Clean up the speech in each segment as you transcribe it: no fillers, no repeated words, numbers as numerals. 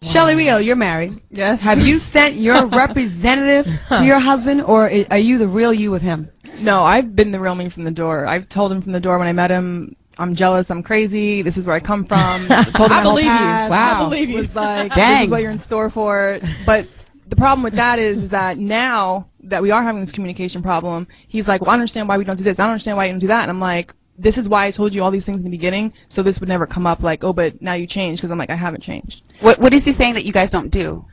Shelly Rio, you're married. Yes. Have you sent your representative to your husband, or are you the real you with him? No, I've been the real me from the door. I've told him from the door when I met him, I'm jealous, I'm crazy, this is where I come from. Told him I believe you. Wow. I believe you. Was like, Dang. this is what you're in store for. But the problem with that is that now that we are having this communication problem, he's like, well, I understand why we don't do this. I don't understand why you don't do that. And I'm like, this is why I told you all these things in the beginning, so this would never come up like, oh, but now you changed, because I'm like, I haven't changed. What is he saying that you guys don't do?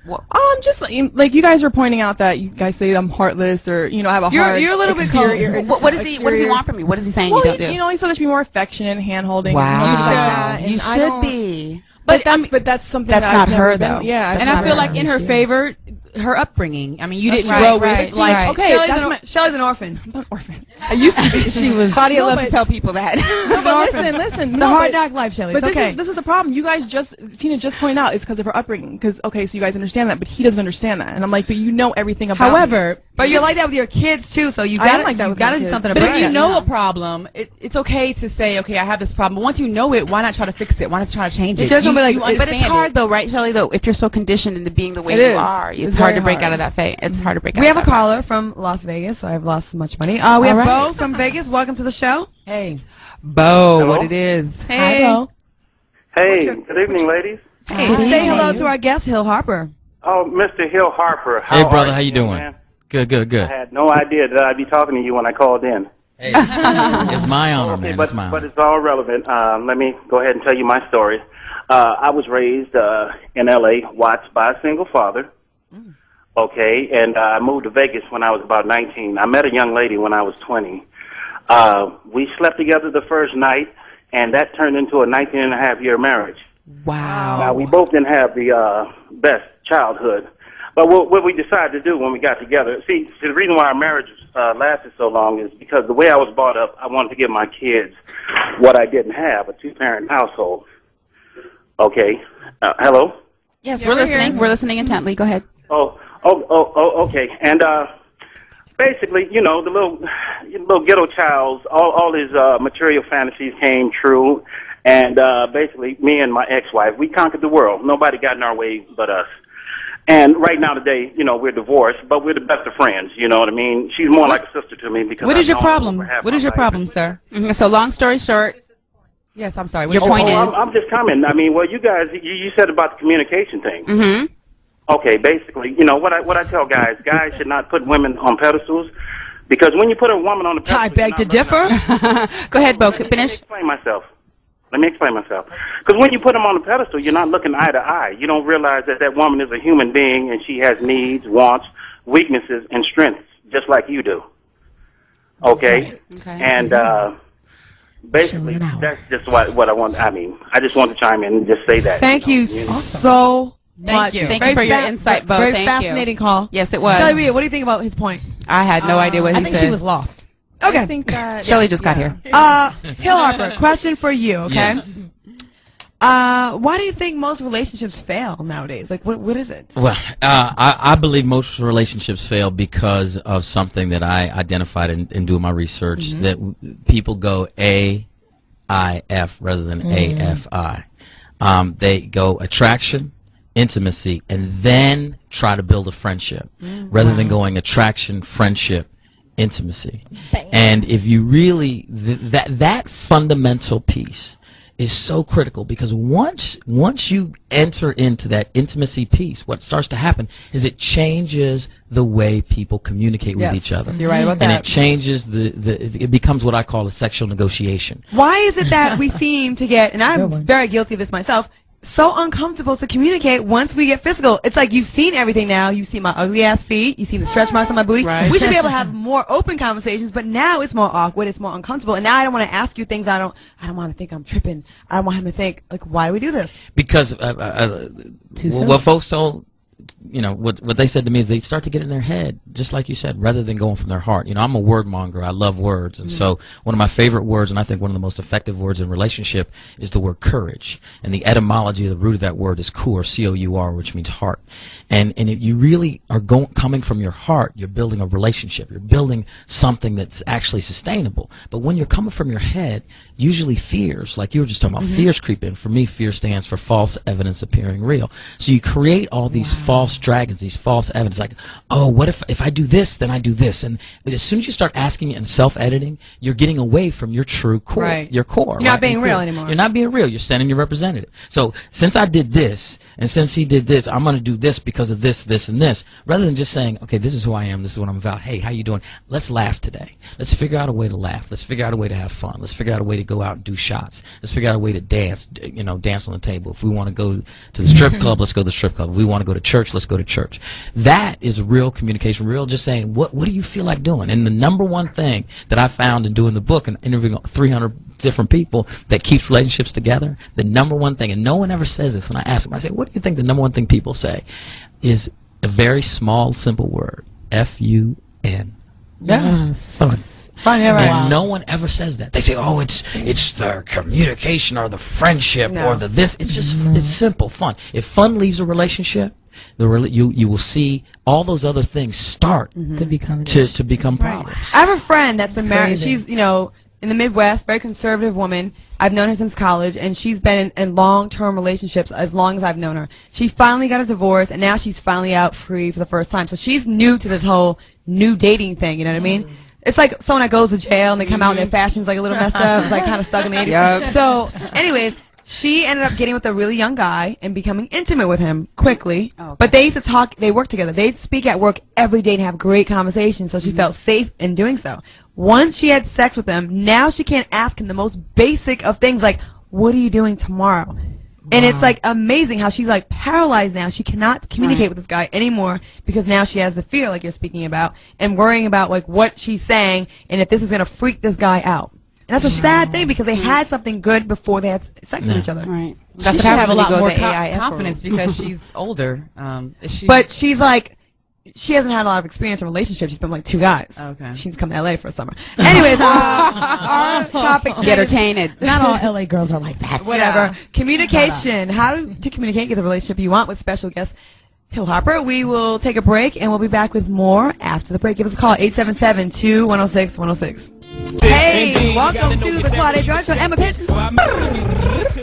Just like you guys are pointing out that you guys say I'm heartless, or I have a hard You're a little exterior. bit What does he want from you? What is he saying Well, you don't do? he said there should be more affectionate, hand holding. Wow. And You should be. But that's something that's that not I've never her, been, though. Yeah, And I feel like in her favor, her upbringing. I mean, you didn't right, grow right, with like right. okay. Shelly's an orphan. I'm not an orphan. I used to be. She was. Claudia loves to tell people that. Listen. It's a hard knock life, Shelly. But It's okay. this is the problem. You guys Tina just pointed out it's because of her upbringing. Because so you guys understand that, but he doesn't understand that. And I'm like, but you know everything about. However, But you're like that with your kids too, so you I am gotta like that with do my kids. something but about if you it. know a problem, it's okay to say, okay, I have this problem. But once you know it, why not try to fix it? Why not try to change it? It's just You- gonna be like- you but it's But it's understand hard it. though, right, Shelly? Though, if you're so conditioned into being the way It you is. are, It's it's hard very to break hard. out of that phase. It's hard to break out. We have of a that caller from Las Vegas, so I've lost much money. We have Bo from Vegas. Welcome to the show. Hey, Bo, Hello? what it is? hi, Bo. Hey, good evening, ladies. Hey, say hello to our guest, Hill Harper. Oh, Mr. Hill Harper. Hey, brother, are how you doing? Man? Good. I had no idea that I'd be talking to you when I called in. Hey, it's my honor, Okay, man. but, It's my but honor. it's all relevant. Let me go ahead and tell you my story. I was raised in L.A., watched by a single father. Okay, and I moved to Vegas when I was about 19. I met a young lady when I was 20. We slept together the first night, and that turned into a 19-and-a-half-year marriage. Wow. Now, we both didn't have the best childhood. But what we decided to do when we got together, see, the reason why our marriage lasted so long is because the way I was brought up, I wanted to give my kids what I didn't have, a two-parent household. Okay. Hello? Yes, we're listening. We're listening intently. Go ahead. Okay. And basically, the little ghetto childs, all his material fantasies came true. And basically, me and my ex-wife, we conquered the world. Nobody got in our way but us. And right now today, we're divorced, but we're the best of friends. You know what I mean? She's more like a sister to me because. What is your I've known her problem? for half What my is your life. problem, sir? So, long story short, Yes, I'm sorry. Your point is- I'm just commenting. I mean, well, you guys, you said about the communication thing. mm-hmm. Okay, basically, what I tell guys should not put women on pedestals because when you put a woman on a pedestal, I beg to differ. Go ahead, Bo. Finish. Let me explain myself. Because when you put them on a pedestal, you're not looking eye to eye. You don't realize that woman is a human being and she has needs, wants, weaknesses, and strengths, just like you do. Okay? Okay. And basically, that's just what I want. I mean, I just want to chime in and just say that. Thank you so much. Thank you for your insight, Bo. Very Thank fascinating you. call. Yes, it was. Shelly Ria, what do you think about his point? I had no idea what he I think said. she was lost. Okay. I think that Shelly just got here. Hill Harper, question for you, okay? Yes. Why do you think most relationships fail nowadays? Like, what is it? Well, I believe most relationships fail because of something that I identified in doing my research, that people go A-I-F rather than A-F-I. They go attraction, intimacy, and then try to build a friendship rather than going attraction, friendship, intimacy. And if you really, that fundamental piece is so critical, because once you enter into that intimacy piece, what starts to happen is it changes the way people communicate with each other. You're right about And that. it changes it becomes what I call a sexual negotiation. Why is it that we seem to get, and I'm very guilty of this myself, so uncomfortable to communicate once we get physical? It's like you've seen everything now. You've seen my ugly ass feet. You've seen the stretch marks on my booty. Right. We should be able to have more open conversations, but now it's more awkward. It's more uncomfortable. And now I don't want to ask you things I don't want to think I'm tripping. I don't want him to think, like, why do we do this? Because what folks don't what they said to me is they start to get in their head, just like you said, rather than going from their heart. I'm a word monger. I love words. And so one of my favorite words, and I think one of the most effective words in relationship, is the word courage. And the etymology of the root of that word is cour, C-O-U-R, which means heart. And if you really are coming from your heart, you're building a relationship. You're building something that's actually sustainable. But when you're coming from your head, usually fears, like you were just talking about, fears creep in. For me, fear stands for false evidence appearing real. So you create all these false dragons, these false evidence, like, oh, what if I do this, then I do this. And as soon as you start asking and self-editing, you're getting away from your true core, your core. You're not being real anymore. You're not being real. You're sending your representative. So since I did this, and since he did this, I'm going to do this because of this, this, and this, rather than just saying, okay, this is who I am, this is what I'm about. Hey, how you doing? Let's laugh today. Let's figure out a way to laugh. Let's figure out a way to have fun. Let's figure out a way to go out and do shots. Let's figure out a way to dance, dance on the table. If we want to go to the strip club, let's go to the strip club. If we want to go to church, let's go to church. That is real communication, real just saying, what do you feel like doing? And the number one thing that I found in doing the book and interviewing 300 different people that keeps relationships together, the number one thing, and no one ever says this, and I ask them, I say, what do you think the number one thing people say, is a very small, simple word, F-U-N. Yes. Fun. And no one ever says that. They say, oh, it's the communication or the friendship or the this. It's just it's simple, fun. If fun leaves a relationship, you will see all those other things start to become problems. I have a friend that's been married. She's in the Midwest, very conservative woman. I've known her since college, and she's been in long-term relationships as long as I've known her. She finally got a divorce, and now she's finally out free for the first time. So she's new to this whole new dating thing. You know what I mean? It's like someone that goes to jail and they come out and their fashion's like a little messed up. It's like kind of stuck in the 80s. So, anyways, she ended up getting with a really young guy and becoming intimate with him quickly. But they used to talk, they work together. They'd speak at work every day and have great conversations, so she felt safe in doing so. Once she had sex with him, now she can't ask him the most basic of things like, what are you doing tomorrow? And it's like amazing how she's like paralyzed now. She cannot communicate with this guy anymore because now she has the fear like you're speaking about and worrying about like what she's saying and if this is going to freak this guy out. And that's a sad thing because they had something good before they had sex with each other. Right. That's what happens when you go to confidence because she's older. But she's like, she hasn't had a lot of experience in relationships. She's been with like 2 guys. Okay. She's come to LA for a summer. Anyways, our topic get her tainted. Not all LA girls are like that. Whatever. Yeah. Communication. How to communicate, get the relationship you want with special guest Hill Harper. We will take a break and we'll be back with more after the break. Give us a call, 877-2-106-106. Hey, welcome to the Claudia Drug Show. Emma Pigeons.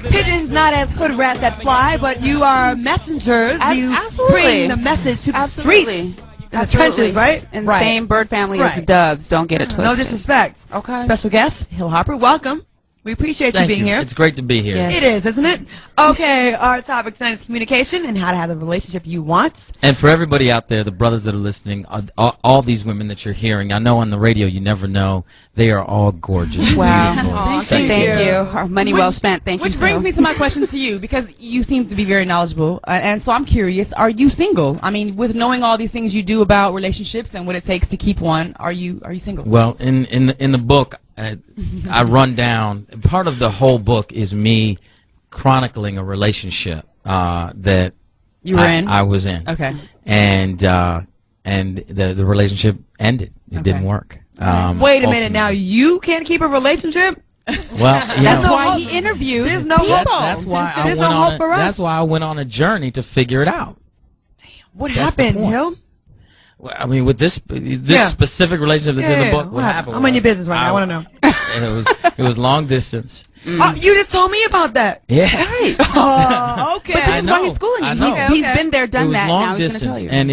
Pigeons not as hood rats that fly, but you are messengers. You bring the message to the streets. In the trenches, right? In the same bird family as the doves. Don't get it twisted. No disrespect. Okay. Special guest, Hill Harper. Welcome. We appreciate you being here. It's great to be here. Yes. It is, isn't it? Okay, our topic tonight is communication and how to have the relationship you want. And for everybody out there, the brothers that are listening, all these women that you're hearing, I know on the radio you never know, they are all gorgeous. Wow. Thank you. Our money well spent. Thank you. Which brings me to my question to you, because you seem to be very knowledgeable, and so I'm curious, are you single? I mean, with knowing all these things you do about relationships and what it takes to keep one, are you single? Well, in the book, I run down, part of the whole book is me chronicling a relationship that you were in. I was in. Okay. And the relationship ended. It didn't work. Wait a minute. Now you can't keep a relationship? Well, that's why he interviewed. There's no hope. That's why I went on a journey to figure it out. Damn. What happened, Hill? Well, I mean, with this specific relationship that's in the book, what happened? I'm in your business right now. I want to know. It was long distance. Oh, you just told me about that. Yeah. Right. Oh, okay. But that's why he's schooling you. He's been there, done that. Now he's going to tell you. And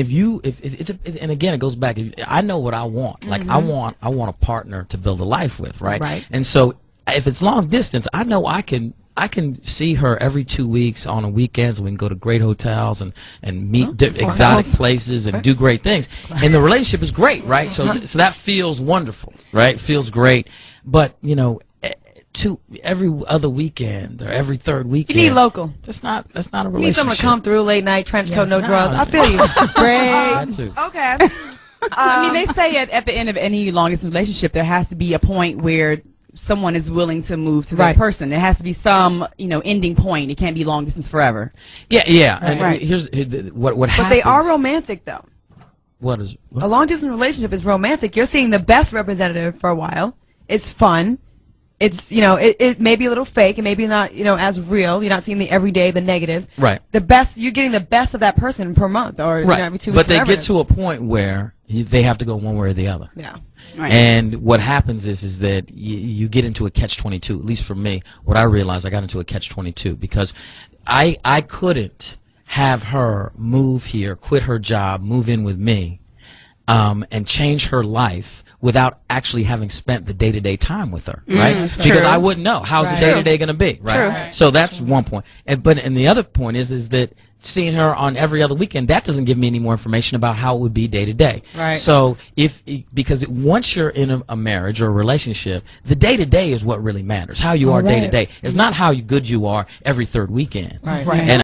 and again, it goes back. I know what I want. Like I want a partner to build a life with, right? Right. And so if it's long distance, I know I can see her every 2 weeks on a weekends. We can go to great hotels and meet exotic places and do great things. And the relationship is great, right? So that feels wonderful, right? Feels great. But, every other weekend or every third weekend. You need local. That's not a relationship. You need someone to come through late night, trench coat, no drugs. I feel you. Great. Okay. I mean, they say at the end of any long distance relationship, there has to be a point where someone is willing to move to that person. There has to be some, ending point. It can't be long distance forever. Yeah. And here's what happens. But they are romantic, though. What? A long distance relationship is romantic. You're seeing the best representative for a while. It's fun. It's, it may be a little fake and maybe not, as real. You're not seeing the everyday, the negatives. Right. You're getting the best of that person per month or every 2 weeks. But they get to a point where they have to go one way or the other. Yeah. Right. And what happens is that you get into a catch-22. At least for me, what I realized, I got into a catch-22 because I couldn't have her move here, quit her job, move in with me, and change her life without actually having spent the day-to-day time with her, right? Because I wouldn't know how's the day-to-day going to be, right? So that's one point. And the other point is that seeing her on every other weekend, that doesn't give me any more information about how it would be day-to-day. Right. So because once you're in a marriage or a relationship, the day-to-day is what really matters. How you are day-to-day. It's not how good you are every third weekend. Right. And